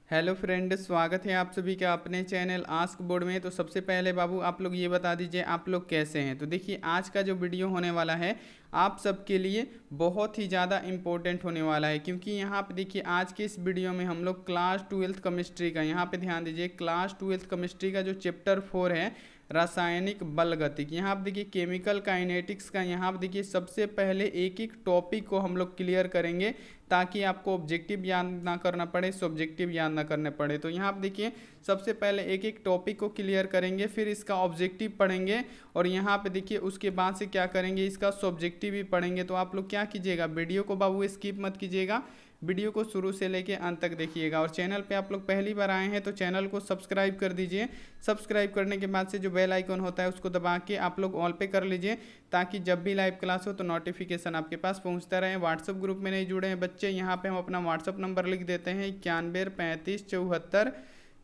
Hello friend, स्वागत है आप सभी का अपने चैनल आस्क बोर्ड में। तो सबसे पहले बाबू आप लोग ये बता दीजिए आप लोग कैसे हैं। तो देखिए आज का जो वीडियो होने वाला है आप सबके लिए बहुत ही ज़्यादा इम्पोर्टेंट होने वाला है, क्योंकि यहाँ पे देखिए आज के इस वीडियो में हम लोग क्लास ट्वेल्थ केमिस्ट्री का, यहाँ पे ध्यान दीजिए, क्लास ट्वेल्थ केमिस्ट्री का जो चैप्टर 4 है रासायनिक बलगतिक, यहाँ पे देखिए केमिकल काइनेटिक्स का, यहाँ पे देखिए सबसे पहले एक एक टॉपिक को हम लोग क्लियर करेंगे ताकि आपको ऑब्जेक्टिव याद ना करना पड़े, सब्जेक्टिव याद ना करने पड़े। तो यहाँ आप देखिए सबसे पहले एक एक टॉपिक को क्लियर करेंगे, फिर इसका ऑब्जेक्टिव पढ़ेंगे और यहाँ पे देखिए उसके बाद से क्या करेंगे, इसका सब्जेक्टिव भी पढ़ेंगे। तो आप लोग क्या कीजिएगा, वीडियो को बाबू स्किप मत कीजिएगा, वीडियो को शुरू से लेके अंत तक देखिएगा। और चैनल पे आप लोग पहली बार आए हैं तो चैनल को सब्सक्राइब कर दीजिए। सब्सक्राइब करने के बाद से जो बेल आइकन होता है उसको दबा के आप लोग ऑल पे कर लीजिए, ताकि जब भी लाइव क्लास हो तो नोटिफिकेशन आपके पास पहुंचता रहे। व्हाट्सअप ग्रुप में नहीं जुड़े हैं बच्चे, यहाँ पे हम अपना व्हाट्सअप नंबर लिख देते हैं 91 35 74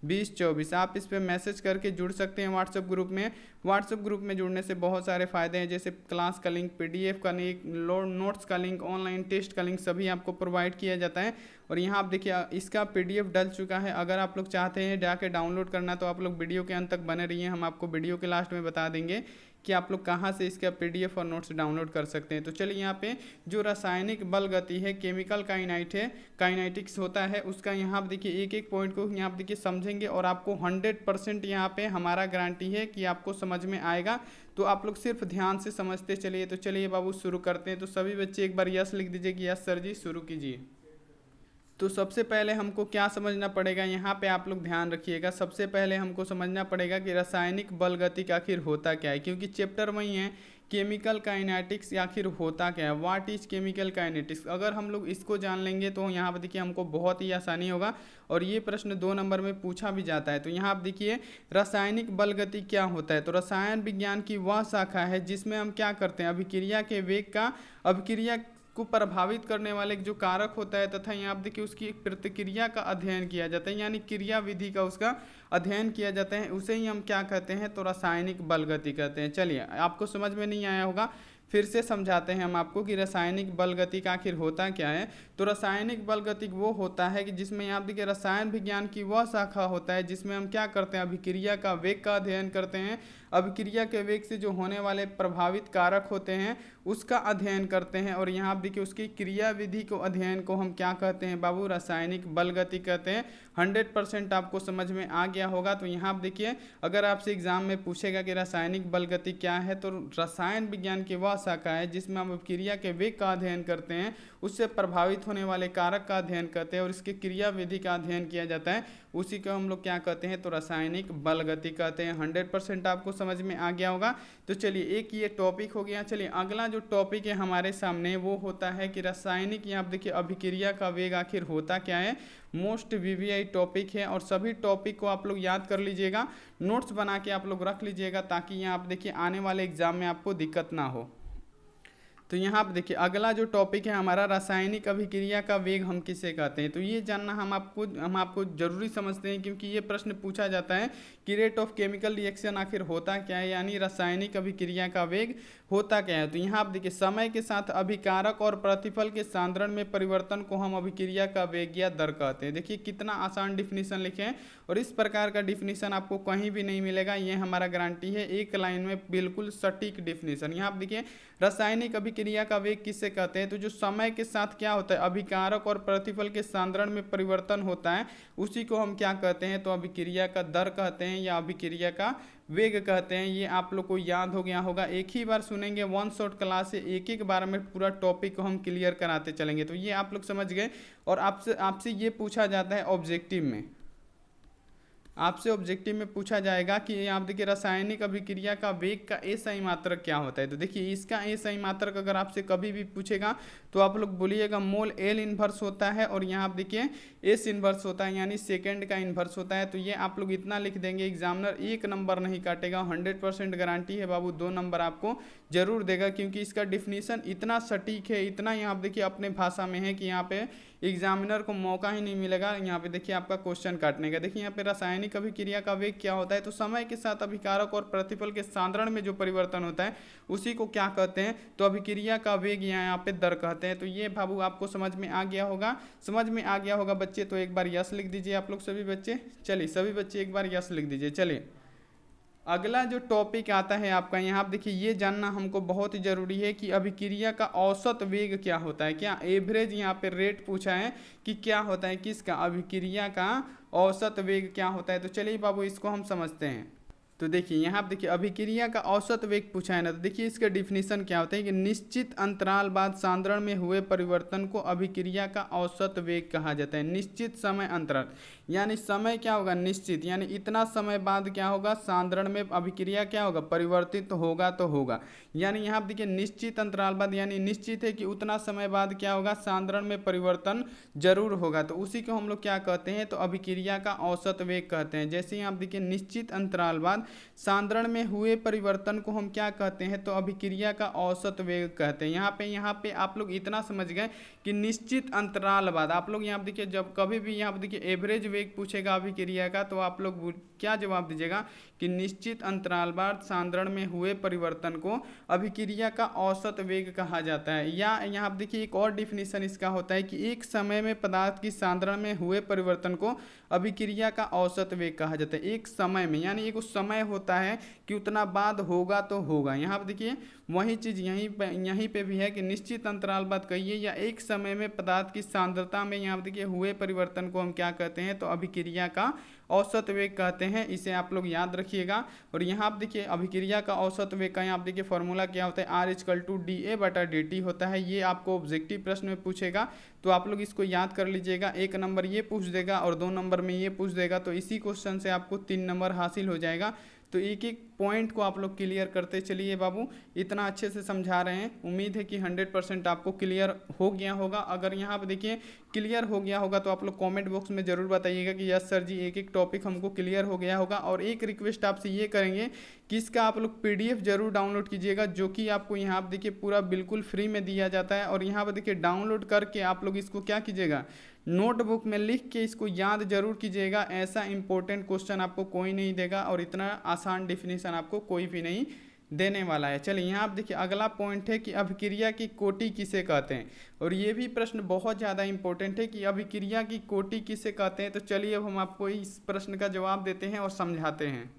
20 24। आप इस पर मैसेज करके जुड़ सकते हैं व्हाट्सएप ग्रुप में। व्हाट्सएप ग्रुप में जुड़ने से बहुत सारे फ़ायदे हैं, जैसे क्लास का लिंक, पीडीएफ का लिंक, नोट्स का लिंक, ऑनलाइन टेस्ट का लिंक सभी आपको प्रोवाइड किया जाता है। और यहाँ आप देखिए इसका पीडीएफ डल चुका है, अगर आप लोग चाहते हैं जाके डाउनलोड करना तो आप लोग वीडियो के अंत तक बने रहिए, हम आपको वीडियो के लास्ट में बता देंगे कि आप लोग कहाँ से इसका पीडीएफ और नोट्स डाउनलोड कर सकते हैं। तो चलिए यहाँ पे जो रासायनिक बल गति है, केमिकल काइनेटिक्स होता है, उसका यहाँ पे देखिए एक एक पॉइंट को यहाँ पे देखिए समझेंगे और आपको 100% यहाँ पे हमारा गारंटी है कि आपको समझ में आएगा। तो आप लोग सिर्फ ध्यान से समझते चलिए। तो चलिए बाबू शुरू करते हैं। तो सभी बच्चे एक बार यस लिख दीजिए कि यस सर जी, शुरू कीजिए। तो सबसे पहले हमको क्या समझना पड़ेगा, यहाँ पे आप लोग ध्यान रखिएगा। सबसे पहले हमको समझना पड़ेगा कि रासायनिक बल गतिक आखिर होता क्या है, क्योंकि चैप्टर वही है केमिकल काइनेटिक्स आखिर होता क्या है, व्हाट इज केमिकल काइनेटिक्स। अगर हम लोग इसको जान लेंगे तो यहाँ पर देखिए हमको बहुत ही आसानी होगा और ये प्रश्न 2 नंबर में पूछा भी जाता है। तो यहाँ आप देखिए रासायनिक बल गति क्या होता है। तो रसायन विज्ञान की वह शाखा है जिसमें हम क्या करते हैं, अभिक्रिया के वेग का, अभिक्रिया को प्रभावित करने वाले जो कारक होता है तथा यहाँ आप देखिए उसकी एक प्रतिक्रिया का अध्ययन किया जाता है, यानी क्रिया विधि का उसका अध्ययन किया जाता है, उसे ही हम क्या कहते हैं, तो रासायनिक बल गति कहते हैं। चलिए आपको समझ में नहीं आया होगा, फिर से समझाते हैं हम आपको कि रासायनिक बल गतिक आखिर होता क्या है। तो रासायनिक बल गतिक वो होता है कि जिसमें आप देखिए रसायन विज्ञान की वह शाखा होता है जिसमें हम क्या करते हैं, अभिक्रिया का वेग का अध्ययन करते हैं, अभिक्रिया के वेग से जो होने वाले प्रभावित कारक होते हैं उसका अध्ययन करते हैं। और यहाँ आप देखिए उसकी क्रिया विधि को अध्ययन को हम क्या कहते हैं बाबू, रासायनिक बल गति कहते हैं। 100% आपको समझ में आ गया होगा। तो यहाँ आप देखिए अगर आपसे एग्जाम में पूछेगा कि रासायनिक बल गति क्या है, तो रसायन विज्ञान की वह शाखा है जिसमें हम क्रिया के वेग का अध्ययन करते हैं, उससे प्रभावित होने वाले कारक का अध्ययन करते हैं और इसकी क्रिया विधि का अध्ययन किया जाता है, उसी को हम लोग क्या कहते हैं, तो रासायनिक बल गति कहते हैं। 100% आपको समझ में आ गया होगा। तो चलिए एक ये टॉपिक हो गया। चलिए अगला जो टॉपिक है हमारे सामने वो होता है कि रासायनिक, यहाँ देखिए अभिक्रिया का वेग आखिर होता क्या है। मोस्ट वीवीआई टॉपिक है और सभी टॉपिक को आप लोग याद कर लीजिएगा, नोट्स बना के आप लोग रख लीजिएगा, ताकि यहाँ आप देखिए आने वाले एग्जाम में आपको दिक्कत ना हो। तो यहाँ पर देखिए अगला जो टॉपिक है हमारा, रासायनिक अभिक्रिया का वेग हम किसे कहते हैं। तो ये जानना हम आपको जरूरी समझते हैं, क्योंकि ये प्रश्न पूछा जाता है कि रेट ऑफ केमिकल रिएक्शन आखिर होता क्या है, यानी रासायनिक अभिक्रिया का वेग होता क्या है। तो यहाँ आप देखिए समय के साथ अभिकारक और प्रतिफल के सांद्रण में परिवर्तन को हम अभिक्रिया का वेग या दर कहते हैं। देखिए कितना आसान डिफिनीशन लिखे हैं और इस प्रकार का डिफिनीशन आपको कहीं भी नहीं मिलेगा, ये हमारा गारंटी है, एक लाइन में बिल्कुल सटीक डिफिनीशन। यहाँ आप देखिए रासायनिक अभिक्रिया का वेग किससे कहते हैं, तो जो समय के साथ क्या होता है, अभिकारक और प्रतिफल के सांद्रण में परिवर्तन होता है, उसी को हम क्या कहते हैं, तो अभिक्रिया का दर कहते हैं या अभिक्रिया का वेग कहते हैं। ये आप लोग को याद हो गया होगा, एक ही बार सुनेंगे, वन शॉट क्लास से एक एक बार में पूरा टॉपिक को हम क्लियर कराते चलेंगे। तो ये आप लोग समझ गए। और आपसे ये पूछा जाता है ऑब्जेक्टिव में, आपसे ऑब्जेक्टिव में पूछा जाएगा कि आप देखिए रासायनिक अभिक्रिया का वेग का एसआई मात्रक क्या होता है। तो देखिए इसका एसआई मात्रक अगर आपसे कभी भी पूछेगा तो आप लोग बोलिएगा मोल एल इन्वर्स होता है, और यहाँ आप देखिए एस इन्वर्स होता है, यानी सेकेंड का इन्वर्स होता है। तो ये आप लोग इतना लिख देंगे, एग्जामिनर 1 नंबर नहीं काटेगा, 100% गारंटी है बाबू 2 नंबर आपको जरूर देगा, क्योंकि इसका डिफिनीशन इतना सटीक है, इतना यहाँ आप देखिए अपने भाषा में है कि यहाँ पे एग्जामिनर को मौका ही नहीं मिलेगा यहाँ पे देखिए आपका क्वेश्चन काटने का। देखिए यहाँ पे रासायनिक अभिक्रिया का वेग क्या होता है, तो समय के साथ अभिकारक और प्रतिफल के सांद्रण में जो परिवर्तन होता है उसी को क्या कहते हैं, तो अभिक्रिया का वेग यहाँ पे दर कहते हैं। तो ये बाबू आपको समझ में आ गया होगा, समझ में आ गया होगा बच्चे। तो एक बार यस लिख दीजिए आप लोग सभी बच्चे। चलिए सभी बच्चे एक बार यस लिख दीजिए। चलिए अगला जो टॉपिक आता है आपका, यहाँ आप देखिए ये जानना हमको बहुत ही जरूरी है कि अभिक्रिया का औसत वेग क्या होता है। क्या एवरेज यहाँ पे रेट पूछा है कि क्या होता है, किसका, अभिक्रिया का औसत वेग क्या होता है। तो चलिए बाबू इसको हम समझते हैं। तो देखिए यहाँ आप देखिए अभिक्रिया का औसत वेग पूछा है ना, तो देखिए इसका डिफिनीशन क्या होता है कि निश्चित अंतराल बाद सांद्रण में हुए परिवर्तन को अभिक्रिया का औसत वेग कहा जाता है। निश्चित समय अंतराल यानी समय क्या होगा, निश्चित, यानी इतना समय बाद क्या होगा, सांद्रण में अभिक्रिया क्या होगा, परिवर्तित तो होगा। यानी यहाँ आप देखिए निश्चित अंतराल बाद, यानी निश्चित है कि उतना समय बाद क्या होगा, सांद्रण में परिवर्तन जरूर होगा। तो उसी को हम लोग क्या कहते हैं, तो अभिक्रिया का औसत वेग कहते हैं। जैसे यहाँ आप देखिए निश्चित अंतराल बाद सांद्रण में हुए परिवर्तन को हम क्या कहते हैं, तो अभिक्रिया का औसत वेग कहते हैं। यहाँ पे आप लोग इतना समझ गए कि निश्चित अंतराल बाद, आप लोग यहाँ देखिए जब कभी भी यहाँ देखिए एवरेज वेग पूछेगा अभिक्रिया का, तो आप लोग क्या जवाब दीजिएगा कि निश्चित अंतराल बाद सांद्रण में हुए परिवर्तन को अभिक्रिया का औसत वेग कहा जाता है। या यहाँ आप देखिए एक और डिफिनीशन इसका होता है कि एक समय में पदार्थ की सांद्रण में हुए परिवर्तन को अभिक्रिया का औसत वेग कहा जाता है। एक समय में, यानी एक उस समय होता है कि उतना बाद होगा तो होगा। यहाँ पर देखिए वही चीज़ यहीं पे भी है कि निश्चित अंतराल बाद कहिए या एक समय में पदार्थ की सांद्रता में यहाँ देखिए हुए परिवर्तन को हम क्या कहते हैं, तो अभिक्रिया का औसत वेग कहते हैं। इसे आप लोग याद रखिएगा। और यहाँ आप देखिए अभिक्रिया का औसत वेग का यहाँ आप देखिए फॉर्मूला क्या होता है, R=dA/dt होता है। ये आपको ऑब्जेक्टिव प्रश्न में पूछेगा, तो आप लोग इसको याद कर लीजिएगा। 1 नंबर ये पूछ देगा और 2 नंबर में ये पूछ देगा, तो इसी क्वेश्चन से आपको 3 नंबर हासिल हो जाएगा। तो एक एक पॉइंट को आप लोग क्लियर करते चलिए बाबू। इतना अच्छे से समझा रहे हैं, उम्मीद है कि 100% आपको क्लियर हो गया होगा। अगर यहाँ पे देखिए क्लियर हो गया होगा तो आप लोग कमेंट बॉक्स में ज़रूर बताइएगा कि यस सर जी एक एक टॉपिक हमको क्लियर हो गया होगा। और एक रिक्वेस्ट आपसे ये करेंगे कि इसका आप लोग PDF ज़रूर डाउनलोड कीजिएगा, जो कि आपको यहाँ पर देखिए पूरा बिल्कुल फ्री में दिया जाता है। और यहाँ पर देखिए डाउनलोड करके आप लोग इसको क्या कीजिएगा, नोटबुक में लिख के इसको याद जरूर कीजिएगा। ऐसा इंपॉर्टेंट क्वेश्चन आपको कोई नहीं देगा और इतना आसान डिफिनीशन आपको कोई भी नहीं देने वाला है। चलिए यहाँ आप देखिए अगला पॉइंट है कि अभिक्रिया की कोटि किसे कहते हैं। और ये भी प्रश्न बहुत ज़्यादा इंपॉर्टेंट है कि अभिक्रिया की कोटि किसे कहते हैं। तो चलिए अब हम आपको इस प्रश्न का जवाब देते हैं और समझाते हैं।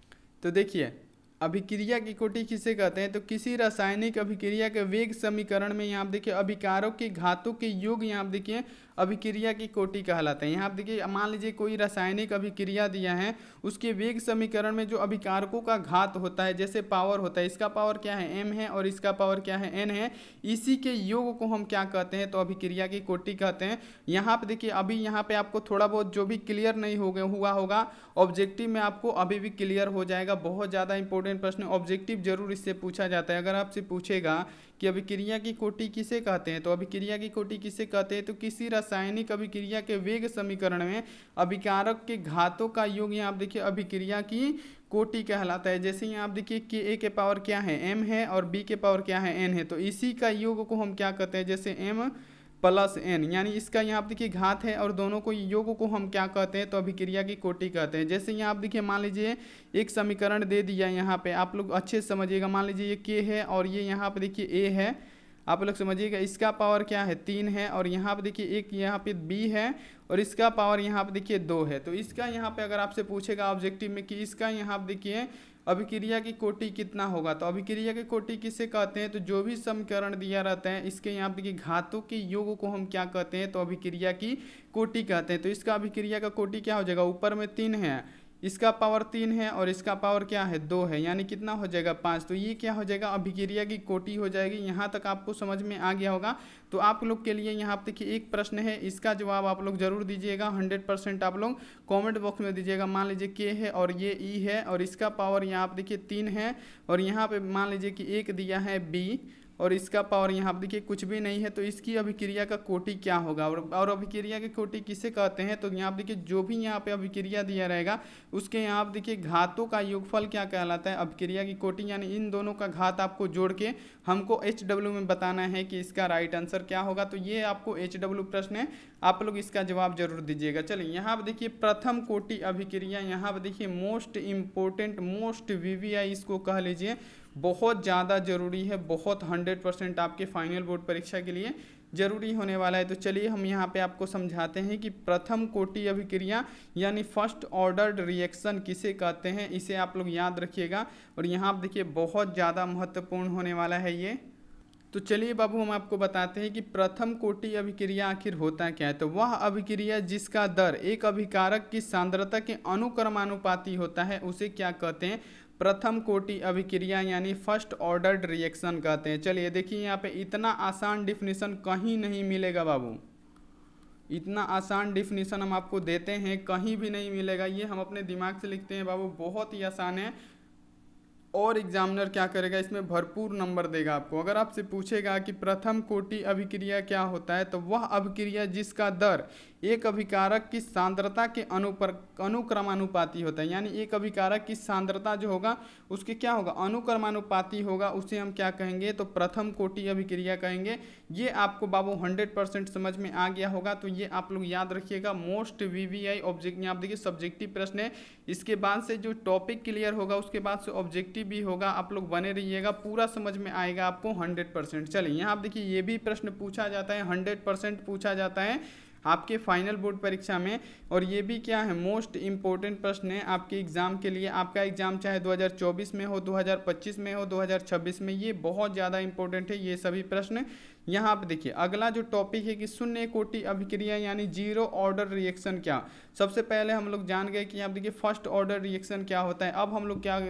तो देखिए अभिक्रिया की कोटि किसे कहते हैं, तो किसी रासायनिक अभिक्रिया के वेग समीकरण में यहाँ आप देखिए अभिकारकों के घातों के योग यहाँ आप देखिए अभिक्रिया की कोटि कहलाते हैं। यहाँ आप देखिए मान लीजिए कोई रासायनिक अभिक्रिया दिया है, उसके वेग समीकरण में जो अभिकारकों का घात होता है, जैसे पावर होता है, इसका पावर क्या है m है और इसका पावर क्या है n है, इसी के योग को हम क्या कहते हैं, तो अभिक्रिया की कोटि कहते हैं। यहाँ पे देखिए अभी यहाँ पे आपको थोड़ा बहुत जो भी क्लियर नहीं हुआ होगा ऑब्जेक्टिव में आपको अभी भी क्लियर हो जाएगा। बहुत ज़्यादा इंपॉर्टेंट प्रश्न ऑब्जेक्टिव जरूर इससे पूछा जाता है। अगर आपसे पूछेगा कि अभिक्रिया की कोटि किसे कहते हैं, तो अभिक्रिया की कोटि किसे कहते हैं, तो किसी रासायनिक अभिक्रिया के वेग समीकरण में अभिकारक के घातों का योग यहाँ आप देखिए अभिक्रिया की कोटि कहलाता है। जैसे यहाँ आप देखिए कि A के पावर क्या है m है और B के पावर क्या है n है, तो इसी का योग को हम क्या कहते हैं, जैसे m + n, यानी इसका यहाँ आप देखिए घात है और दोनों को योग को हम क्या कहते हैं, तो अभिक्रिया की कोटि कहते हैं। जैसे यहाँ आप देखिए मान लीजिए एक समीकरण दे दिया, यहाँ पे आप लोग अच्छे से समझिएगा। मान लीजिए ये K है और ये यहाँ पे देखिए A है, आप लोग समझिएगा। इसका पावर क्या है 3 है और यहाँ पे देखिए एक यहाँ पे B है और इसका पावर यहाँ पे देखिए 2 है। तो इसका यहाँ पे अगर आपसे पूछेगा ऑब्जेक्टिव में कि इसका यहाँ पे देखिए अभिक्रिया की कोटि कितना होगा, तो अभिक्रिया की कोटि किसे कहते हैं, तो जो भी समीकरण दिया रहता है इसके यहाँ पे देखिए घातों के योग को हम क्या कहते हैं, तो अभिक्रिया की कोटि कहते हैं। तो इसका अभिक्रिया का कोटि क्या हो जाएगा, ऊपर में 3 है, इसका पावर 3 है और इसका पावर क्या है 2 है, यानी कितना हो जाएगा 5। तो ये क्या हो जाएगा, अभिक्रिया की कोटि हो जाएगी। यहाँ तक आपको समझ में आ गया होगा। तो आप लोग के लिए यहाँ पे देखिए एक प्रश्न है, इसका जवाब आप लोग जरूर दीजिएगा। 100% आप लोग कमेंट बॉक्स में दीजिएगा। मान लीजिए K है और ये E है और इसका पावर यहाँ पे देखिए 3 है और यहाँ पे मान लीजिए कि एक दिया है B और इसका पावर यहाँ पर देखिए कुछ भी नहीं है, तो इसकी अभिक्रिया का कोटि क्या होगा। और अभिक्रिया की कोटि किसे कहते हैं, तो यहाँ पर देखिए जो भी यहाँ पे अभिक्रिया दिया रहेगा उसके यहाँ पर देखिए घातों का योगफल क्या कहलाता है, अभिक्रिया की कोटि, यानी इन दोनों का घात आपको जोड़ के हमको HW में बताना है कि इसका राइट आंसर क्या होगा। तो ये आपको HW प्रश्न है, आप लोग इसका जवाब जरूर दीजिएगा। चलिए यहाँ पर देखिए प्रथम कोटि अभिक्रिया, यहाँ पर देखिए मोस्ट इम्पोर्टेंट, मोस्ट VVI इसको कह लीजिए, बहुत ज़्यादा ज़रूरी है, बहुत 100% आपके फाइनल बोर्ड परीक्षा के लिए जरूरी होने वाला है। तो चलिए हम यहाँ पे आपको समझाते हैं कि प्रथम कोटि अभिक्रिया यानी फर्स्ट ऑर्डर्ड रिएक्शन किसे कहते हैं, इसे आप लोग याद रखिएगा। और यहाँ देखिए बहुत ज़्यादा महत्वपूर्ण होने वाला है ये। तो चलिए बाबू हम आपको बताते हैं कि प्रथम कोटि अभिक्रिया आखिर होता क्या है। तो वह अभिक्रिया जिसका दर एक अभिकारक की सांद्रता के अनुक्रमानुपाती होता है उसे क्या कहते हैं, प्रथम कोटि अभिक्रिया यानी फर्स्ट ऑर्डर्ड रिएक्शन कहते हैं। चलिए देखिए यहाँ पे इतना आसान डिफिनीशन कहीं नहीं मिलेगा बाबू, इतना आसान डिफिनीशन हम आपको देते हैं कहीं भी नहीं मिलेगा, ये हम अपने दिमाग से लिखते हैं बाबू, बहुत ही आसान है। और एग्जामिनर क्या करेगा, इसमें भरपूर नंबर देगा आपको। अगर आपसे पूछेगा कि प्रथम कोटि अभिक्रिया क्या होता है, तो वह अभिक्रिया जिसका दर एक अभिकारक की सांद्रता के अनुक्रमानुपाती होता है, यानी एक अभिकारक की सांद्रता जो होगा उसके क्या होगा, अनुक्रमानुपाती होगा, उसे हम क्या कहेंगे, तो प्रथम कोटि अभिक्रिया कहेंगे। ये आपको बाबू 100% समझ में आ गया होगा, तो ये आप लोग याद रखिएगा। मोस्ट VVI ऑब्जेक्ट, आप देखिए सब्जेक्टिव प्रश्न है, इसके बाद से जो टॉपिक क्लियर होगा उसके बाद से ऑब्जेक्टिव भी होगा, आप लोग बने रहिएगा, पूरा समझ में आएगा आपको 100%। चलिए यहाँ आप देखिए ये भी प्रश्न पूछा जाता है, 100% पूछा जाता है आपके फाइनल बोर्ड परीक्षा में। और ये भी क्या है, मोस्ट इम्पोर्टेंट प्रश्न है आपके एग्जाम के लिए। आपका एग्जाम चाहे 2024 में हो, 2025 में हो, 2026 में, ये बहुत ज़्यादा इंपॉर्टेंट है ये सभी प्रश्न। यहाँ पे देखिए अगला जो टॉपिक है कि शून्य कोटि अभिक्रिया यानी जीरो ऑर्डर रिएक्शन क्या। सबसे पहले हम लोग जान गए कि यहाँ देखिए फर्स्ट ऑर्डर रिएक्शन क्या होता है। अब हम लोग क्या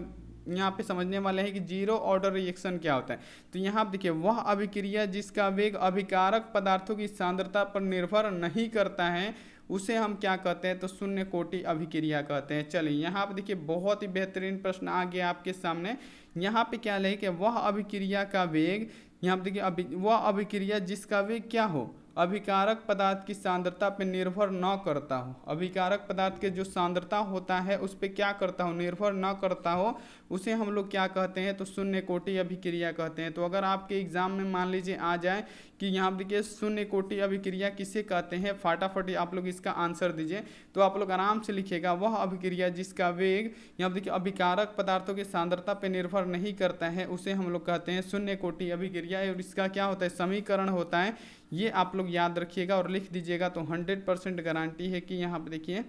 यहाँ पे समझने वाले हैं कि जीरो ऑर्डर रिएक्शन क्या होता है। तो यहाँ देखिए वह अभिक्रिया जिसका वेग अभिकारक पदार्थों की सांद्रता पर निर्भर नहीं करता है उसे हम क्या कहते हैं, तो शून्य कोटि अभिक्रिया कहते हैं। चलिए यहाँ पे देखिए बहुत ही बेहतरीन प्रश्न आ गया आपके सामने। यहाँ पे क्या है कि वह अभिक्रिया का वेग, यहाँ पे देखिए वह अभिक्रिया जिसका वेग क्या हो, अभिकारक पदार्थ की सांद्रता पर निर्भर न करता हो। अभिकारक पदार्थ के जो सांद्रता होता है उस पर क्या करता हो, निर्भर न करता हो, उसे हम लोग क्या कहते हैं, तो शून्य कोटि अभिक्रिया कहते हैं। तो अगर आपके एग्जाम में मान लीजिए आ जाए कि यहाँ देखिए शून्य कोटि अभिक्रिया किसे कहते हैं, फटाफट आप लोग इसका आंसर दीजिए। तो आप लोग आराम से लिखिएगा, वह अभिक्रिया जिसका वेग यहाँ देखिए अभिकारक पदार्थों की सांद्रता पर निर्भर नहीं करता है उसे हम लोग कहते हैं शून्य कोटि अभिक्रिया। और इसका क्या होता है, समीकरण होता है, ये आप लोग याद रखिएगा और लिख दीजिएगा। तो 100% गारंटी है कि यहाँ पर देखिए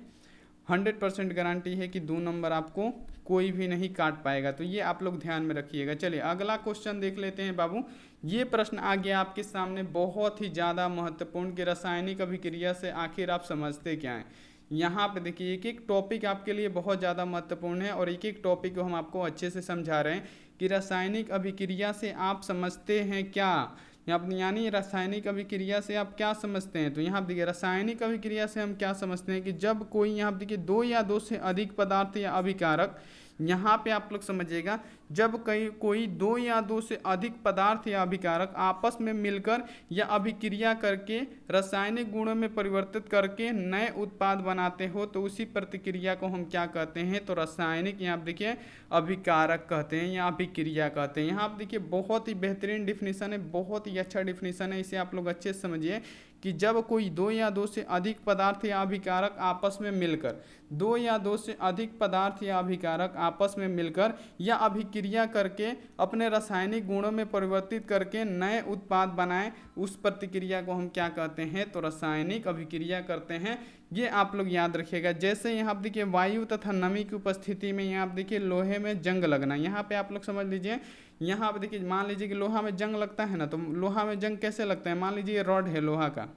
100% गारंटी है कि 2 नंबर आपको कोई भी नहीं काट पाएगा। तो ये आप लोग ध्यान में रखिएगा। चलिए अगला क्वेश्चन देख लेते हैं बाबू। ये प्रश्न आ गया आपके सामने बहुत ही ज़्यादा महत्वपूर्ण कि रासायनिक अभिक्रिया से आखिर आप समझते क्या हैं। यहाँ पे देखिए एक एक टॉपिक आपके लिए बहुत ज़्यादा महत्वपूर्ण है और एक एक टॉपिक को हम आपको अच्छे से समझा रहे हैं कि रासायनिक अभिक्रिया से आप समझते हैं क्या, यानी रासायनिक अभिक्रिया से आप क्या समझते हैं। तो यहाँ देखिए रासायनिक अभिक्रिया से हम क्या समझते हैं कि जब कोई यहाँ देखिए 2 या 2 से अधिक पदार्थ या अभिकारक, यहाँ पे आप लोग समझिएगा, जब कोई 2 या 2 से अधिक पदार्थ या अभिकारक आपस में मिलकर या अभिक्रिया करके रासायनिक गुणों में परिवर्तित करके नए उत्पाद बनाते हो तो उसी प्रतिक्रिया को हम क्या कहते हैं, तो रासायनिक यहाँ देखिए अभिकारक कहते हैं या अभिक्रिया कहते हैं। यहाँ आप देखिए बहुत ही बेहतरीन डिफिनीसन है, बहुत ही अच्छा डिफिनीसन है, इसे आप लोग अच्छे से समझिए कि जब कोई 2 या 2 से अधिक पदार्थ या अभिकारक आपस में मिलकर 2 या 2 से अधिक पदार्थ या अभिकारक आपस में मिलकर या अभिक्रिया करके अपने रासायनिक गुणों में परिवर्तित करके नए उत्पाद बनाएं उस प्रतिक्रिया को हम क्या कहते हैं, तो रासायनिक अभिक्रिया करते हैं। ये आप लोग याद रखिएगा। जैसे यहाँ पर देखिए वायु तथा नमी की उपस्थिति में यहाँ पर देखिए लोहे में जंग लगना, यहाँ पे आप लोग समझ लीजिए। यहाँ पे देखिए मान लीजिए कि लोहा में जंग लगता है ना, तो लोहा में जंग कैसे लगता है, मान लीजिए ये रॉड है लोहा का,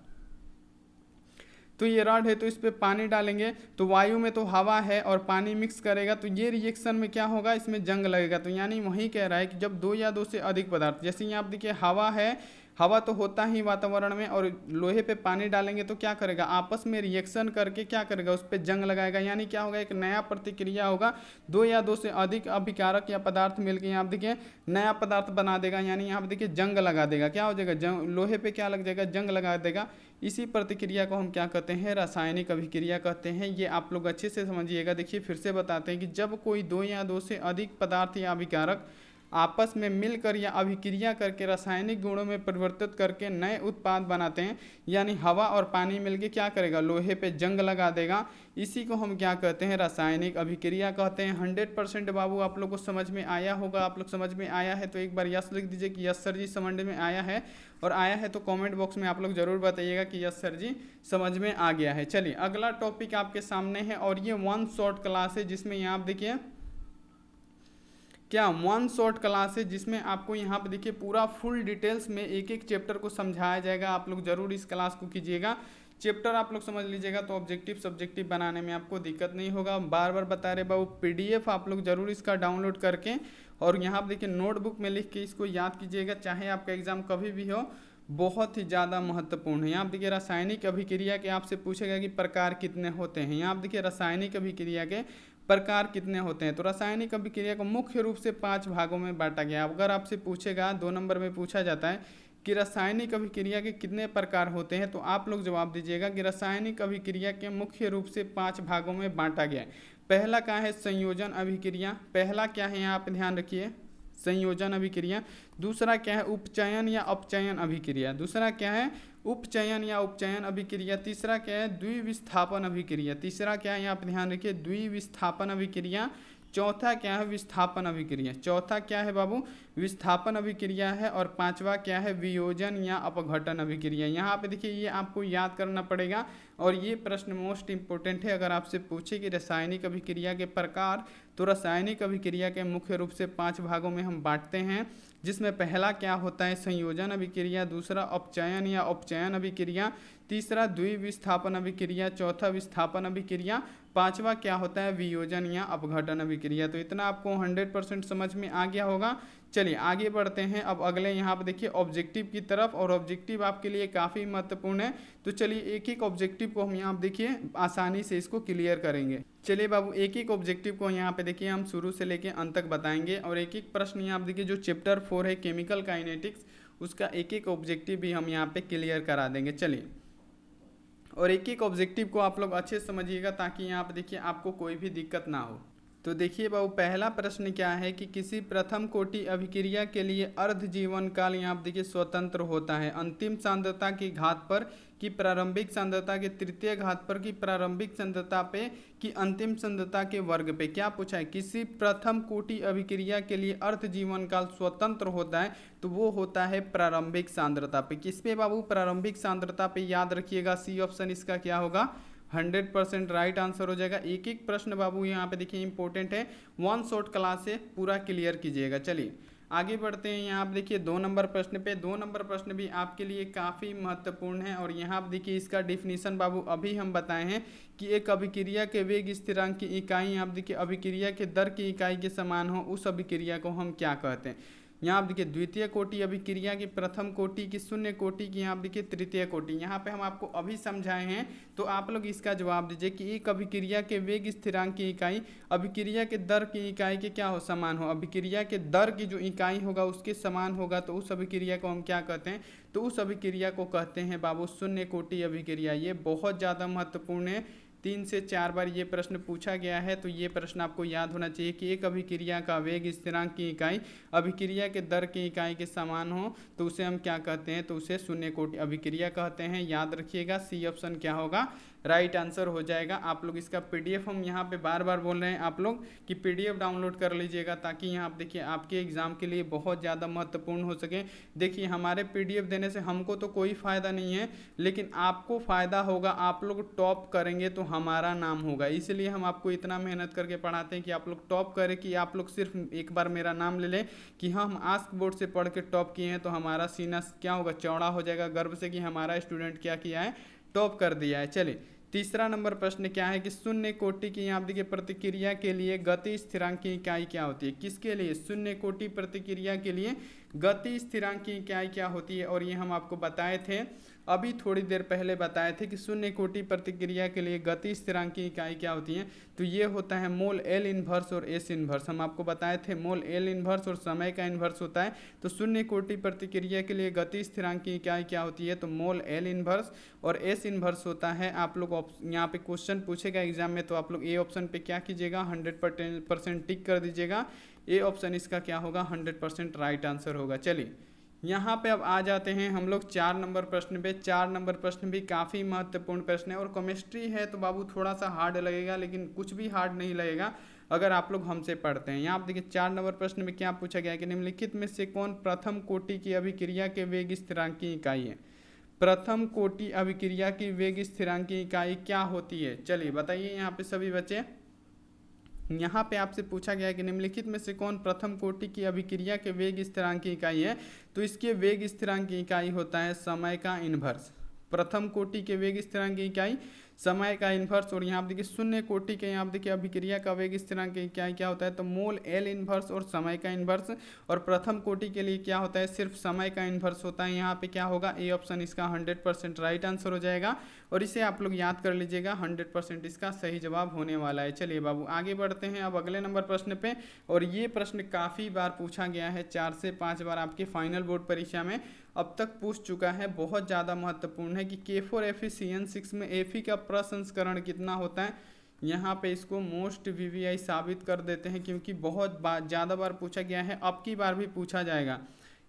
तो ये रॉड है तो इस पर पानी डालेंगे तो वायु में तो हवा है और पानी मिक्स करेगा तो ये रिएक्शन में क्या होगा, इसमें जंग लगेगा। तो यानी वही कह रहा है कि जब 2 या 2 से अधिक पदार्थ, जैसे यहाँ आप देखिए हवा है हवा तो होता ही वातावरण में, और लोहे पे पानी डालेंगे तो क्या करेगा, आपस में रिएक्शन करके क्या करेगा, उस पर जंग लगाएगा, यानी क्या होगा, एक नया प्रतिक्रिया होगा, दो या दो से अधिक अभिकारक या पदार्थ मिलकर यहाँ देखिए नया पदार्थ बना देगा, यानी यहाँ पे देखिए जंग लगा देगा, क्या हो जाएगा, जंग, लोहे पे क्या लग जाएगा, जंग लगा देगा। इसी प्रतिक्रिया को हम क्या कहते हैं, रासायनिक अभिक्रिया कहते हैं। ये आप लोग अच्छे से समझिएगा। देखिए फिर से बताते हैं कि जब कोई दो या दो से अधिक पदार्थ या अभिकारक आपस में मिलकर या अभिक्रिया करके रासायनिक गुणों में परिवर्तित करके नए उत्पाद बनाते हैं, यानी हवा और पानी मिलके क्या करेगा, लोहे पे जंग लगा देगा, इसी को हम क्या कहते हैं, रासायनिक अभिक्रिया कहते हैं। 100% बाबू आप लोग को समझ में आया होगा। आप लोग समझ में आया है तो एक बार यस लिख दीजिए कि यस सर जी समझ में आया है, और आया है तो कमेंट बॉक्स में आप लोग जरूर बताइएगा कि यस सर जी समझ में आ गया है। चलिए अगला टॉपिक आपके सामने है, और ये वन शॉर्ट क्लास है, जिसमें यहाँ आप देखिए क्या वन शॉर्ट क्लास है, जिसमें आपको यहाँ पे देखिए पूरा फुल डिटेल्स में एक एक चैप्टर को समझाया जाएगा। आप लोग जरूर इस क्लास को कीजिएगा। चैप्टर आप लोग समझ लीजिएगा तो ऑब्जेक्टिव सब्जेक्टिव बनाने में आपको दिक्कत नहीं होगा। बार बार बता रहे बाबू, पीडीएफ आप लोग जरूर इसका डाउनलोड करके और यहाँ पे देखिए नोटबुक में लिख के इसको याद कीजिएगा, चाहे आपका एग्जाम कभी भी हो। बहुत ही ज़्यादा महत्वपूर्ण है। यहाँ आप देखिए रासायनिक अभिक्रिया के आपसे पूछेगा कि प्रकार कितने होते हैं। यहाँ आप देखिए रासायनिक अभिक्रिया के प्रकार कितने होते हैं। तो रासायनिक अभिक्रिया को मुख्य रूप से 5 भागों में बांटा गया। अगर आपसे पूछेगा 2 नंबर में पूछा जाता है कि रासायनिक अभिक्रिया के कितने प्रकार होते हैं, तो आप लोग जवाब दीजिएगा कि रासायनिक अभिक्रिया के मुख्य रूप से 5 भागों में बांटा गया है। पहला क्या है, संयोजन अभिक्रिया। पहला क्या है, यहाँ पे ध्यान रखिए, संयोजन अभिक्रिया। दूसरा क्या है, उपचयन या अपचयन अभिक्रिया। दूसरा क्या है, उपचयन या उपचयन अभिक्रिया। तीसरा क्या है, द्विविस्थापन अभिक्रिया। तीसरा क्या है, यहाँ पे ध्यान रखिए, द्विविस्थापन अभिक्रिया। चौथा क्या है, विस्थापन अभिक्रिया। चौथा क्या है बाबू, विस्थापन अभिक्रिया है। और पांचवा क्या है, वियोजन या अपघटन अभिक्रिया। यहाँ पे देखिए ये आपको याद करना पड़ेगा, और ये प्रश्न मोस्ट इंपोर्टेंट है। अगर आपसे पूछे कि रासायनिक अभिक्रिया के प्रकार, तो रासायनिक अभिक्रिया के मुख्य रूप से 5 भागों में हम बांटते हैं, जिसमें पहला क्या होता है, संयोजन अभिक्रिया। दूसरा अपचयन या उपचयन अभिक्रिया। तीसरा द्विविस्थापन अभिक्रिया। चौथा विस्थापन अभिक्रिया। पांचवा क्या होता है, वियोजन या अपघटन अभिक्रिया। तो इतना आपको 100% समझ में आ गया होगा। चलिए आगे बढ़ते हैं अब अगले यहाँ पर देखिए ऑब्जेक्टिव की तरफ, और ऑब्जेक्टिव आपके लिए काफ़ी महत्वपूर्ण है। तो चलिए एक एक ऑब्जेक्टिव को हम यहाँ देखिए आसानी से इसको क्लियर करेंगे। चलिए बाबू एक एक ऑब्जेक्टिव को यहाँ पे देखिए हम शुरू से लेके अंत तक बताएंगे, और एक एक प्रश्न यहाँ देखिए जो चैप्टर 4 है केमिकल काइनेटिक्स, उसका एक एक ऑब्जेक्टिव भी हम यहाँ पे क्लियर करा देंगे। चलिए, और एक एक ऑब्जेक्टिव को आप लोग अच्छे से समझिएगा ताकि यहाँ पे देखिए आपको कोई भी दिक्कत ना हो। तो देखिए बाबू पहला प्रश्न क्या है कि किसी प्रथम कोटि अभिक्रिया के लिए अर्ध जीवन काल यहाँ पे देखिए स्वतंत्र होता है। अंतिम सांद्रता की घात पर कि प्रारंभिक सांद्रता के तृतीय घात पर कि प्रारंभिक सांद्रता पे कि अंतिम सांद्रता के वर्ग पे। क्या पूछा है, किसी प्रथम कोटि अभिक्रिया के लिए अर्ध जीवन काल स्वतंत्र होता है, तो वो होता है प्रारंभिक सांद्रता पे। किस पे बाबू, प्रारंभिक सांद्रता पे। याद रखिएगा सी ऑप्शन इसका क्या होगा, 100% राइट आंसर हो जाएगा। एक एक प्रश्न बाबू यहाँ पे देखिए इंपॉर्टेंट है, वन शॉट क्लास से पूरा क्लियर कीजिएगा। चलिए आगे बढ़ते हैं। यहाँ आप देखिए 2 नंबर प्रश्न पे। 2 नंबर प्रश्न भी आपके लिए काफ़ी महत्वपूर्ण है, और यहाँ आप देखिए इसका डिफिनीशन बाबू अभी हम बताए हैं कि एक अभिक्रिया के वेग स्थिरांक की इकाई आप देखिए अभिक्रिया के दर की इकाई के समान हो, उस अभिक्रिया को हम क्या कहते हैं। यहाँ आप देखिए द्वितीय कोटि अभिक्रिया की, प्रथम कोटि की, शून्य कोटि की, यहाँ आप देखिए तृतीय कोटि। यहाँ पे हम आपको अभी समझाए हैं, तो आप लोग इसका जवाब दीजिए कि एक अभिक्रिया के वेग स्थिरांक की इकाई अभिक्रिया के दर की इकाई के क्या हो, समान हो। अभिक्रिया के दर की जो इकाई होगा उसके समान होगा, तो उस अभिक्रिया को हम क्या कहते हैं, तो उस अभिक्रिया को कहते हैं बाबू शून्य कोटि अभिक्रिया। ये बहुत ज़्यादा महत्वपूर्ण है, 3 से 4 बार ये प्रश्न पूछा गया है, तो ये प्रश्न आपको याद होना चाहिए कि एक अभिक्रिया का वेग स्थिरांक की इकाई अभिक्रिया के दर की इकाई के समान हो, तो उसे हम क्या कहते हैं, तो उसे शून्य कोटि अभिक्रिया कहते हैं। याद रखिएगा सी ऑप्शन क्या होगा, राइट आंसर हो जाएगा। आप लोग इसका पीडीएफ हम यहाँ पे बार बार बोल रहे हैं आप लोग कि पीडीएफ डाउनलोड कर लीजिएगा, ताकि यहाँ आप देखिए आपके एग्जाम के लिए बहुत ज़्यादा महत्वपूर्ण हो सके। देखिए हमारे पीडीएफ देने से हमको तो कोई फ़ायदा नहीं है, लेकिन आपको फ़ायदा होगा। आप लोग टॉप करेंगे तो हमारा नाम होगा, इसलिए हम आपको इतना मेहनत करके पढ़ाते हैं कि आप लोग टॉप करें, कि आप लोग सिर्फ एक बार मेरा नाम ले लें कि हम आस्क बोर्ड से पढ़ के टॉप किए हैं, तो हमारा सीना क्या होगा, चौड़ा हो जाएगा गर्व से कि हमारा स्टूडेंट क्या किया है, टॉप कर दिया है। चलिए तीसरा नंबर प्रश्न क्या है कि शून्य कोटि की यहाँ देखिए प्रतिक्रिया के लिए गति स्थिरांक की इकाई क्या होती है। किसके लिए? शून्य कोटि प्रतिक्रिया के लिए गति स्थिरांक की इकाई क्या होती है, और ये हम आपको बताए थे अभी थोड़ी देर पहले बताए थे कि शून्य कोटि प्रतिक्रिया के लिए गति स्थिरांक की इकाई क्या होती है। तो ये होता है मोल एल इन्वर्स और एस इन्वर्स। हम आपको बताए थे मोल एल इन्वर्स और समय का इन्वर्स होता है। तो शून्य कोटि प्रतिक्रिया के लिए गति स्थिरांक की इकाई क्या होती है? तो मोल एल इन्वर्स और एस इन्वर्स होता है। आप लोग यहाँ पे क्वेश्चन पूछेगा एग्जाम में, तो आप लोग ए ऑप्शन पे क्या कीजिएगा, 100% टिक कर दीजिएगा। ए ऑप्शन इसका क्या होगा, 100% राइट आंसर होगा। चलिए यहाँ पे अब आ जाते हैं हम लोग 4 नंबर प्रश्न पे। 4 नंबर प्रश्न भी काफ़ी महत्वपूर्ण प्रश्न है, और केमिस्ट्री है तो बाबू थोड़ा सा हार्ड लगेगा, लेकिन कुछ भी हार्ड नहीं लगेगा अगर आप लोग हमसे पढ़ते हैं। यहाँ आप देखिए 4 नंबर प्रश्न में क्या पूछा गया है कि निम्नलिखित में से कौन प्रथम कोटि की अभिक्रिया के वेग स्थिरांक की इकाई है। प्रथम कोटि अभिक्रिया की वेग स्थिरांक की इकाई क्या होती है? चलिए बताइए यहाँ पे सभी बच्चे। यहाँ पे आपसे पूछा गया है कि निम्नलिखित में से कौन प्रथम कोटि की अभिक्रिया के वेग स्थिरांक की इकाई है। तो इसके वेग स्थिरांक की इकाई होता है समय का इन्वर्स। प्रथम कोटि के वेग स्थिरांक की इकाई समय का इन्वर्स। और यहाँ आप देखिए शून्य कोटि के यहाँ आप देखिए अभिक्रिया का वेग स्थिरांक की इकाई क्या होता है, तो मोल एल इन्वर्स और समय का इन्वर्स। और प्रथम कोटि के लिए क्या होता है, सिर्फ समय का इन्वर्स होता है। यहाँ पे क्या होगा, ए ऑप्शन इसका 100% राइट आंसर हो जाएगा, और इसे आप लोग याद कर लीजिएगा, 100% इसका सही जवाब होने वाला है। चलिए बाबू आगे बढ़ते हैं अब अगले नंबर प्रश्न पे। और ये प्रश्न काफ़ी बार पूछा गया है, 4 से 5 बार आपके फाइनल बोर्ड परीक्षा में अब तक पूछ चुका है। बहुत ज़्यादा महत्वपूर्ण है कि K4FE CN6 में FE का प्रसंस्करण कितना होता है। यहाँ पे इसको मोस्ट VVI साबित कर देते हैं, क्योंकि बहुत ज़्यादा बार पूछा गया है, अब की बार भी पूछा जाएगा।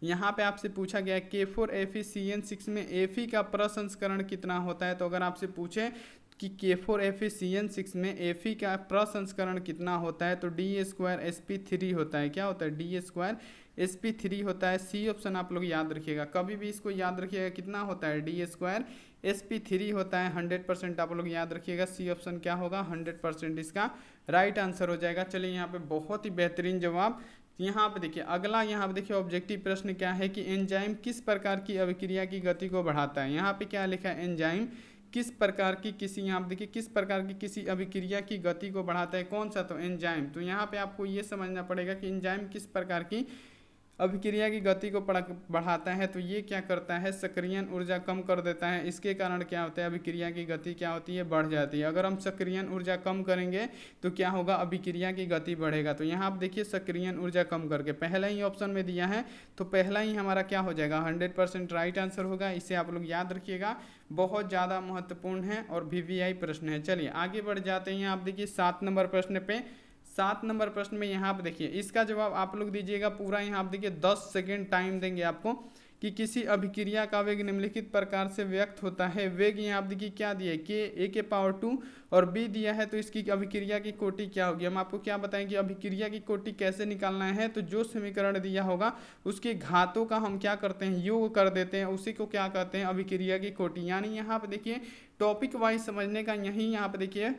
यहाँ पे आपसे पूछा गया है K4FE CN6 में FE का प्रसंस्करण कितना होता है। तो अगर आपसे पूछे कि K4FE CN6 में FE का प्रसंस्करण कितना होता है, तो D² होता है। क्या होता है, D² होता है। सी ऑप्शन आप लोग याद रखिएगा, कभी भी इसको याद रखिएगा, कितना होता है, D² होता है। 100% आप लोग याद रखिएगा, सी ऑप्शन क्या होगा, 100% इसका राइट आंसर हो जाएगा। चलिए यहाँ पे बहुत ही बेहतरीन जवाब। यहाँ पे देखिए अगला, यहाँ पे देखिए ऑब्जेक्टिव प्रश्न क्या है कि एंजाइम किस प्रकार की अभिक्रिया की गति को बढ़ाता है। यहाँ पे क्या लिखा है, एंजाइम किस प्रकार की किसी, यहाँ पे देखिए किस प्रकार की किसी अभिक्रिया की गति को बढ़ाता है। कौन सा, तो एंजाइम। तो यहाँ पे आपको ये समझना पड़ेगा कि एंजाइम किस प्रकार की अभिक्रिया की गति को बढ़ाता है। तो ये क्या करता है, सक्रियण ऊर्जा कम कर देता है। इसके कारण क्या होता है, अभिक्रिया की गति क्या होती है, बढ़ जाती है। अगर हम सक्रियण ऊर्जा कम करेंगे तो क्या होगा, अभिक्रिया की गति बढ़ेगा। तो यहाँ आप देखिए सक्रियण ऊर्जा कम करके, पहला ही ऑप्शन में दिया है, तो पहला ही हमारा क्या हो जाएगा, 100% राइट आंसर होगा। इसे आप लोग याद रखिएगा, बहुत ज़्यादा महत्वपूर्ण है और VVI प्रश्न है। चलिए आगे बढ़ जाते हैं। आप देखिए 7 नंबर प्रश्न पे। 7 नंबर प्रश्न में यहाँ पर देखिए इसका जवाब आप लोग दीजिएगा पूरा। यहाँ आप देखिए 10 सेकेंड टाइम देंगे आपको कि किसी अभिक्रिया का वेग निम्नलिखित प्रकार से व्यक्त होता है। वेग यहाँ आप देखिए क्या दिया है, K(a)² और B दिया है, तो इसकी अभिक्रिया की कोटि क्या होगी। हम आपको क्या बताएंगे, अभिक्रिया की कोटि कैसे निकालना है। तो जो समीकरण दिया होगा उसके घातों का हम क्या करते हैं, योग कर देते हैं, उसी को क्या कहते हैं, अभिक्रिया की कोटि। यानी यहाँ पर देखिए टॉपिक वाइज समझने का यहाँ पर देखिए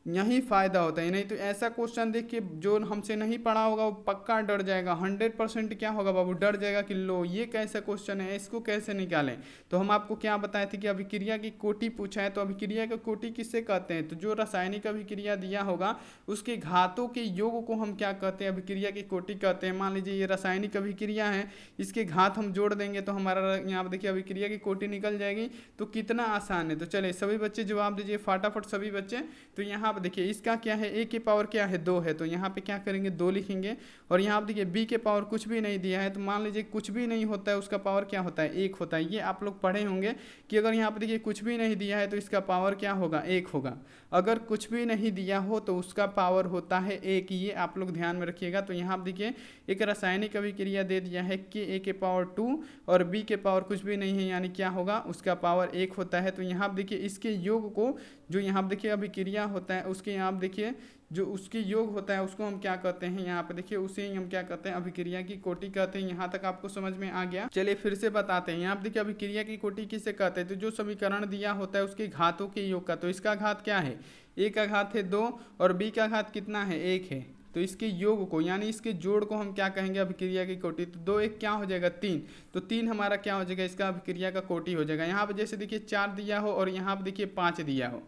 यही फ़ायदा होता है। नहीं तो ऐसा क्वेश्चन देख के जो हमसे नहीं पढ़ा होगा वो पक्का डर जाएगा, 100% क्या होगा बाबू, डर जाएगा कि लो ये कैसा क्वेश्चन है, इसको कैसे निकालें। तो हम आपको क्या बताए थे कि अभिक्रिया की कोटि पूछा है। तो अभिक्रिया की कोटि किससे कहते हैं, तो जो रासायनिक अभिक्रिया दिया होगा उसके घातों के योग को हम क्या कहते हैं, अभिक्रिया की कोटि कहते हैं। मान लीजिए ये रासायनिक अभिक्रिया है, इसके घात हम जोड़ देंगे तो हमारा यहाँ पर देखिए अभिक्रिया की कोटि निकल जाएगी। तो कितना आसान है। तो चलिए सभी बच्चे जवाब दीजिए फटाफट सभी बच्चे। तो यहाँ पर देखिए इसका क्या है, A की पावर क्या है, 2 है, तो यहाँ पे क्या करेंगे, 2 लिखेंगे। और यहाँ पे देखिए B के पावर कुछ भी नहीं दिया है, तो मान लीजिए कुछ भी नहीं होता है उसका पावर क्या होता है, 1 होता है। ये आप लोग पढ़े होंगे कि अगर यहाँ पे देखिए कुछ भी नहीं दिया है तो इसका पावर क्या होगा, 1 होगा। अगर कुछ भी नहीं दिया हो तो उसका पावर होता है 1, ये आप लोग ध्यान में रखिएगा। तो यहाँ पे देखिए एक रासायनिक अभिक्रिया दे दिया है कि K(a)² और B के पावर कुछ भी नहीं है, यानी क्या होगा, उसका पावर 1 होता है। तो यहाँ पे देखिए इसके योग को, जो यहाँ पे देखिए अभिक्रिया होता है उसके यहाँ पे देखिए जो उसके योग होता है उसको हम क्या कहते हैं, यहाँ पे देखिए उसे ही हम क्या कहते हैं, अभिक्रिया की कोटि कहते हैं। यहाँ तक आपको समझ में आ गया। चलिए फिर से बताते हैं। यहाँ पे देखिए अभिक्रिया की कोटि किसे कहते हैं, तो जो समीकरण दिया होता है उसके घातों के योग का। तो इसका घात क्या है, A का घात है 2 और B का घात कितना है, 1 है। तो इसके योग को यानी इसके जोड़ को हम क्या कहेंगे अभिक्रिया की कोटि। तो 2 1 क्या हो जाएगा 3, तो 3 हमारा क्या हो जाएगा इसका अभिक्रिया का कोटि हो जाएगा। यहाँ पर जैसे देखिए 4 दिया हो और यहाँ पर देखिए 5 दिया हो,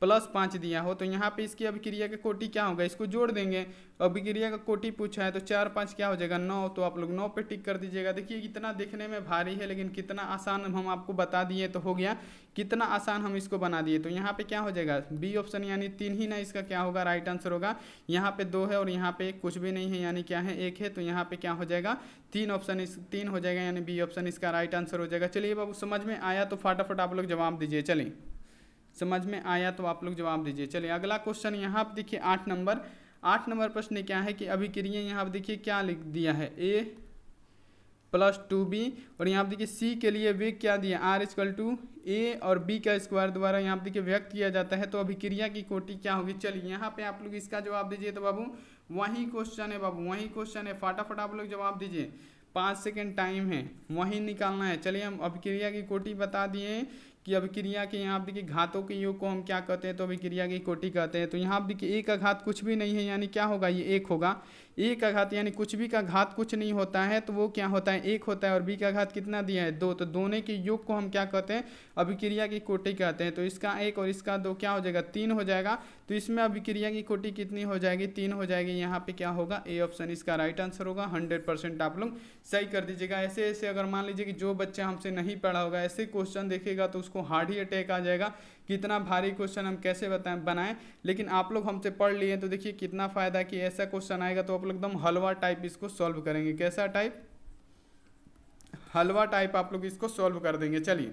+5 दिया हो, तो यहाँ पे इसकी अभिक्रिया का कोटि क्या होगा, इसको जोड़ देंगे। अभिक्रिया का कोटि पूछा है तो 4 5 क्या हो जाएगा 9, तो आप लोग 9 पे टिक कर दीजिएगा। देखिए कितना देखने में भारी है लेकिन कितना आसान हम आपको बता दिए तो हो गया, कितना आसान हम इसको बना दिए। तो यहाँ पे क्या हो जाएगा बी ऑप्शन यानी 3 ही ना इसका क्या होगा राइट आंसर होगा। यहाँ पे 2 है और यहाँ पे कुछ भी नहीं है यानी क्या है 1 है, तो यहाँ पे क्या हो जाएगा 3 ऑप्शन 3 हो जाएगा यानी बी ऑप्शन इसका राइट आंसर हो जाएगा। चलिए बाबू समझ में आया तो फटाफट आप लोग जवाब दीजिए। चलिए समझ में आया तो आप लोग जवाब दीजिए। चलिए अगला क्वेश्चन यहाँ पर देखिए 8 नंबर प्रश्न क्या है कि अभिक्रिया यहाँ पर देखिए क्या लिख दिया है A+2B और यहाँ पर देखिए C के लिए वेग क्या दिया R=A और B का स्क्वायर द्वारा यहाँ पर देखिए व्यक्त किया जाता है, तो अभिक्रिया की कोटि क्या होगी। चलिए यहाँ पे आप लोग इसका जवाब दीजिए। तो बाबू वही क्वेश्चन है, बाबू वही क्वेश्चन है, फटाफट आप लोग जवाब दीजिए, 5 सेकेंड टाइम है, वही निकालना है। चलिए हम अभिक्रिया की कोटि बता दिए कि अभिक्रिया के यहाँ देखिए घातों के योग को हम क्या कहते हैं, तो अभिक्रिया की कोटि कहते हैं। तो यहाँ देखिए A का घात कुछ भी नहीं है यानी क्या होगा ये 1 होगा। A का घात यानी कुछ भी का घात कुछ नहीं होता है तो वो क्या होता है 1 होता है, और B का घात कितना दिया है 2, तो दोनों के योग को हम क्या कहते हैं अभिक्रिया की कोटि कहते हैं। तो इसका 1 और इसका 2 क्या हो जाएगा 3 हो जाएगा, तो इसमें अभिक्रिया की कोटि कितनी हो जाएगी 3 हो जाएगी। यहाँ पे क्या होगा ए ऑप्शन इसका राइट आंसर होगा। 100% आप लोग सही कर दीजिएगा। ऐसे ऐसे अगर मान लीजिए कि जो बच्चा हमसे नहीं पढ़ा होगा ऐसे क्वेश्चन देखेगा तो उसको हार्ट ही अटैक आ जाएगा, कितना भारी क्वेश्चन हम कैसे बनाएं। लेकिन आप लोग हमसे पढ़ लिए तो देखिए कितना फ़ायदा कि ऐसा क्वेश्चन आएगा तो आप लोग एकदम हलवा टाइप इसको सॉल्व करेंगे। कैसा टाइप, हलवा टाइप आप लोग इसको सॉल्व कर देंगे। चलिए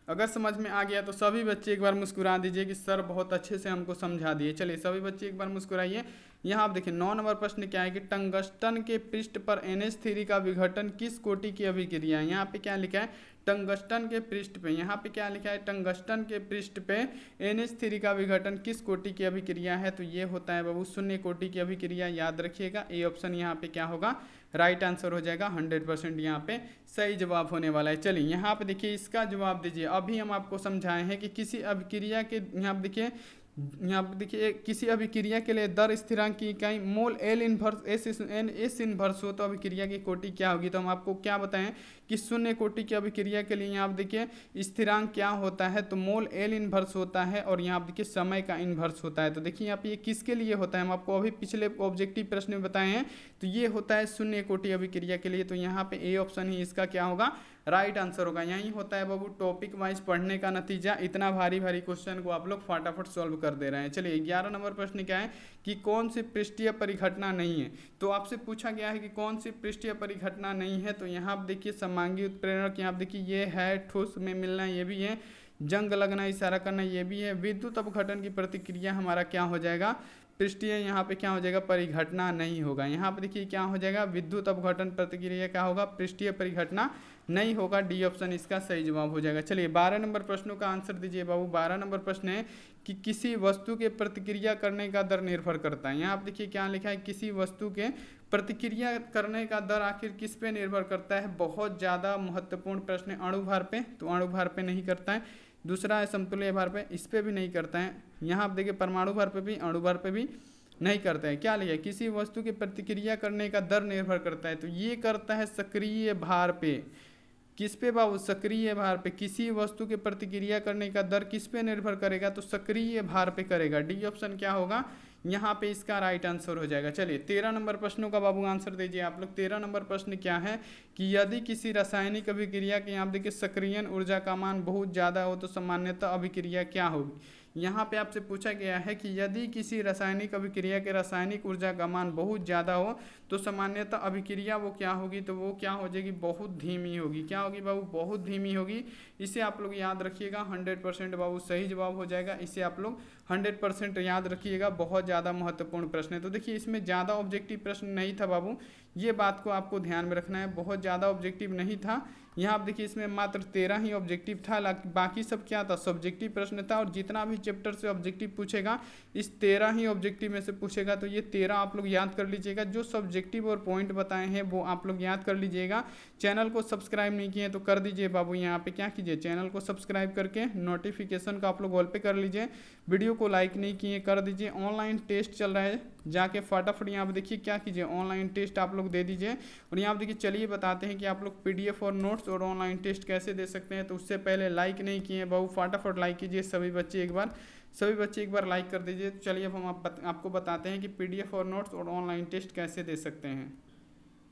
अगर समझ में आ गया तो सभी बच्चे एक बार मुस्कुरा दीजिए कि सर बहुत अच्छे से हमको समझा दिए। चलिए सभी बच्चे एक बार मुस्कुराइए। यहाँ आप देखिए 9 नंबर प्रश्न क्या है कि टंगस्टन के पृष्ठ पर NH3 का विघटन किस कोटि की अभिक्रिया है। यहाँ पे क्या लिखा है टंगस्टन के पृष्ठ पे, यहाँ पे क्या लिखा है टंगस्टन के पृष्ठ पे NH3 का विघटन किस कोटि की अभिक्रिया है, तो ये होता है बाबू शून्य कोटि की अभिक्रिया, याद रखिएगा। ए ऑप्शन यहाँ पे क्या होगा राइट आंसर हो जाएगा। 100% यहाँ पे सही जवाब होने वाला है। चलिए यहाँ पे देखिए इसका जवाब दीजिए। अभी हम आपको समझाए हैं कि किसी अभिक्रिया के यहाँ पे देखिए किसी अभिक्रिया के लिए दर स्थिरांक की इकाई मोल L इनवर्स S इनवर्स हो तो अभिक्रिया की कोटि क्या होगी। तो हम आपको क्या बताएं कि शून्य कोटि की अभिक्रिया के लिए यहाँ पे देखिए स्थिरांक क्या होता है, तो मोल L इनवर्स होता है और यहाँ पे देखिए समय का इनवर्स होता है। तो देखिए यहाँ पे ये किसके लिए होता है, हम आपको अभी पिछले ऑब्जेक्टिव प्रश्न में बताए हैं, तो ये होता है शून्य कोटि अभिक्रिया के लिए। तो यहाँ पे ए ऑप्शन ही इसका क्या होगा राइट आंसर होगा। यही होता है बाबू टॉपिक वाइज पढ़ने का नतीजा। इतना भारी भारी क्वेश्चन को आप लोग फटाफट सॉल्व कर दे रहे हैं। चलिए 11 नंबर प्रश्न क्या है कि कौन सी पृष्ठीय परिघटना नहीं है। तो आपसे पूछा गया है कि कौन सी पृष्ठीय परिघटना नहीं है, तो यहाँ आप देखिए समांगी उत्प्रेरक, यहाँ आप देखिए ये है, ठोस में मिलना ये भी है, जंग लगना इशारा करना ये भी है, विद्युत अपघटन की प्रतिक्रिया हमारा क्या हो जाएगा पृष्ठीय, यहाँ पे क्या हो जाएगा परिघटना नहीं होगा। यहाँ पे देखिए क्या हो जाएगा विद्युत अपघटन प्रतिक्रिया क्या होगा पृष्ठीय परिघटना नहीं होगा। डी ऑप्शन इसका सही जवाब हो जाएगा। चलिए 12 नंबर प्रश्नों का आंसर दीजिए बाबू। 12 नंबर प्रश्न है कि किसी वस्तु के प्रतिक्रिया करने का दर निर्भर करता है। यहाँ आप देखिए क्या लिखा है किसी वस्तु के प्रतिक्रिया करने का दर आखिर किस पे निर्भर करता है। बहुत ज़्यादा महत्वपूर्ण प्रश्न है। अणुभार पे, तो अणुभार पे नहीं करता है। दूसरा है समतुल्य भार पे, इस पे भी नहीं करता है। यहाँ आप देखिए परमाणु भार पे भी, अणुभार पे भी नहीं करता है। क्या लिखा है किसी वस्तु की प्रतिक्रिया करने का दर निर्भर करता है, तो ये करता है सक्रिय भार पे। किस पे बाबू सक्रिय भार पे। किसी वस्तु के प्रतिक्रिया करने का दर किस पे निर्भर करेगा, तो सक्रिय भार पे करेगा। डी ऑप्शन क्या होगा यहाँ पे इसका राइट आंसर हो जाएगा। चलिए 13 नंबर प्रश्नों का बाबू आंसर दीजिए आप लोग। 13 नंबर प्रश्न क्या है कि यदि किसी रासायनिक अभिक्रिया के यहाँ देखिए सक्रियण ऊर्जा का मान बहुत ज़्यादा हो तो सामान्यतः अभिक्रिया क्या होगी। यहाँ पे आपसे पूछा गया है कि यदि किसी रासायनिक अभिक्रिया के रासायनिक ऊर्जा का मान बहुत ज़्यादा हो तो सामान्यतः अभिक्रिया वो क्या होगी, तो वो क्या हो जाएगी बहुत धीमी होगी। क्या होगी बाबू बहुत धीमी होगी। इसे आप लोग याद रखिएगा। 100% बाबू सही जवाब हो जाएगा। इसे आप लोग 100% याद रखिएगा। बहुत ज़्यादा महत्वपूर्ण प्रश्न है। तो देखिए इसमें ज़्यादा ऑब्जेक्टिव प्रश्न नहीं था बाबू, ये बात को आपको ध्यान में रखना है। बहुत ज़्यादा ऑब्जेक्टिव नहीं था, यहाँ आप देखिए इसमें मात्र 13 ही ऑब्जेक्टिव था, बाकी सब क्या था, सब्जेक्टिव प्रश्न था। और जितना भी चैप्टर से ऑब्जेक्टिव पूछेगा इस 13 ही ऑब्जेक्टिव में से पूछेगा। तो ये 13 आप लोग याद कर लीजिएगा। जो सब्जेक्टिव और पॉइंट बताए हैं वो आप लोग याद कर लीजिएगा। चैनल को सब्सक्राइब नहीं किए तो कर दीजिए बाबू, यहाँ पे क्या कीजिए, चैनल को सब्सक्राइब करके नोटिफिकेशन का आप लोग ऑल पे कर लीजिए। वीडियो को लाइक नहीं किए कर दीजिए। ऑनलाइन टेस्ट चल रहा है, जाके फटाफट यहाँ पे देखिए क्या कीजिए, ऑनलाइन टेस्ट आप लोग दे दीजिए। और यहाँ पे देखिए चलिए बताते हैं कि आप लोग पीडीएफ और नोट्स और ऑनलाइन टेस्ट कैसे दे सकते हैं। तो उससे पहले लाइक नहीं किए बाबू, फटाफट लाइक कीजिए सभी बच्चे एक बार लाइक कर दीजिए। तो चलिए अब हम आपको बताते हैं कि पीडीएफ और नोट्स और ऑनलाइन टेस्ट कैसे दे सकते हैं।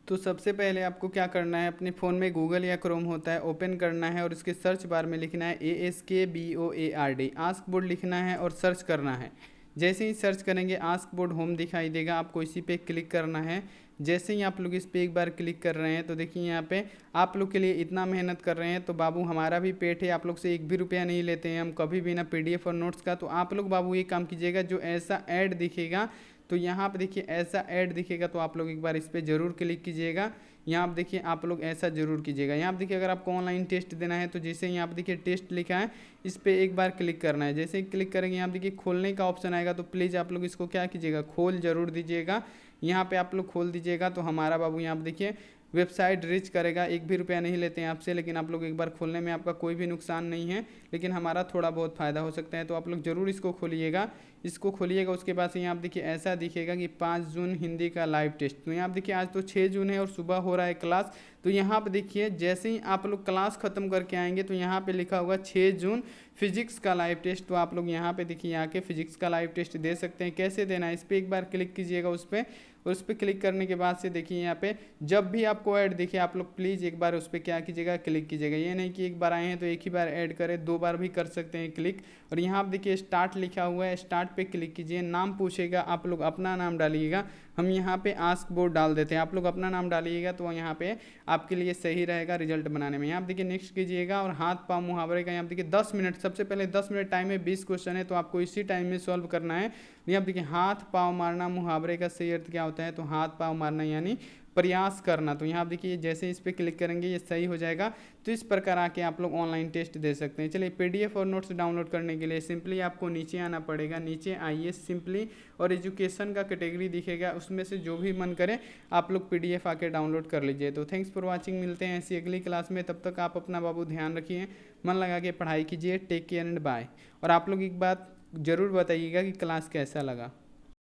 तो सबसे पहले आपको क्या करना है, अपने फ़ोन में गूगल या क्रोम होता है, ओपन करना है और उसके सर्च बार में लिखना है ASKBOARD, आस्क बोर्ड लिखना है और सर्च करना है। जैसे ही सर्च करेंगे आस्क बोर्ड होम दिखाई देगा, आपको इसी पे क्लिक करना है। जैसे ही आप लोग इस पर एक बार क्लिक कर रहे हैं तो देखिए यहाँ पे आप लोग के लिए इतना मेहनत कर रहे हैं, तो बाबू हमारा भी पेट है, आप लोग से एक भी रुपया नहीं लेते हैं हम कभी भी ना पीडीएफ और नोट्स का। तो आप लोग बाबू ये काम कीजिएगा, जो ऐसा ऐड दिखेगा तो यहाँ पे देखिए ऐसा ऐड दिखेगा तो आप लोग एक बार इस पर ज़रूर क्लिक कीजिएगा। यहाँ पे देखिए आप लोग ऐसा ज़रूर कीजिएगा। यहाँ पे देखिए अगर आपको ऑनलाइन टेस्ट देना है तो जैसे यहाँ पे देखिए टेस्ट लिखा है इस पर एक बार क्लिक करना है। जैसे ही क्लिक करेंगे यहाँ पे देखिए खोलने का ऑप्शन आएगा, तो प्लीज़ आप लोग इसको क्या कीजिएगा, खोल ज़रूर दीजिएगा। यहाँ पे आप लोग खोल दीजिएगा तो हमारा बाबू यहाँ पे देखिए वेबसाइट रीच करेगा। एक भी रुपया नहीं लेते हैं आपसे, लेकिन आप लोग एक बार खोलने में आपका कोई भी नुकसान नहीं है, लेकिन हमारा थोड़ा बहुत फ़ायदा हो सकता है। तो आप लोग ज़रूर इसको खोलिएगा। उसके बाद से यहाँ पे देखिए ऐसा दिखेगा कि 5 जून हिंदी का लाइव टेस्ट। तो यहाँ पे देखिए आज तो 6 जून है और सुबह हो रहा है क्लास। तो यहाँ पे देखिए जैसे ही आप लोग क्लास ख़त्म करके आएंगे तो यहाँ पे लिखा होगा 6 जून फिजिक्स का लाइव टेस्ट। तो आप लोग यहाँ पे देखिए आके फिजिक्स का लाइव टेस्ट दे सकते हैं। कैसे देना है, इस पर एक बार क्लिक कीजिएगा। उस पर क्लिक करने के बाद से देखिए यहाँ पे जब भी आपको ऐड दिखे आप लोग प्लीज़ एक बार उस पर क्या कीजिएगा, क्लिक कीजिएगा। ये नहीं कि एक बार आए हैं तो एक ही बार ऐड करें, 2 बार भी कर सकते हैं क्लिक। और यहाँ पे देखिए स्टार्ट लिखा हुआ है, स्टार्ट पे क्लिक कीजिए। नाम पूछेगा, आप लोग अपना नाम डालिएगा। हम यहाँ पे आस्क बोर्ड डाल देते हैं, आप लोग अपना नाम डालिएगा तो यहाँ पे आपके लिए सही रहेगा रिजल्ट बनाने में। यहाँ पे देखिए नेक्स्ट कीजिएगा। और हाथ पाँव मुहावरे का यहाँ पे देखिए 10 मिनट, सबसे पहले 10 मिनट टाइम है, 20 क्वेश्चन है, तो आपको इसी टाइम में सॉल्व करना है। यहाँ पे देखिए हाथ पाँव मारना मुहावरे का सही अर्थ क्या होता है, तो हाथ पाँव मारना यानी प्रयास करना। तो यहाँ देखिए जैसे इस पर क्लिक करेंगे ये सही हो जाएगा। तो इस प्रकार आके आप लोग ऑनलाइन टेस्ट दे सकते हैं। चलिए पीडीएफ और नोट्स डाउनलोड करने के लिए सिंपली आपको नीचे आना पड़ेगा। नीचे आइए सिंपली और एजुकेशन का कैटेगरी दिखेगा, उसमें से जो भी मन करे आप लोग पीडीएफ आके डाउनलोड कर लीजिए। तो थैंक्स फॉर वॉचिंग, मिलते हैं ऐसी अगली क्लास में। तब तक आप अपना बाबू ध्यान रखिए, मन लगा के पढ़ाई कीजिए। Take care and bye. और आप लोग एक बात ज़रूर बताइएगा कि क्लास कैसा लगा।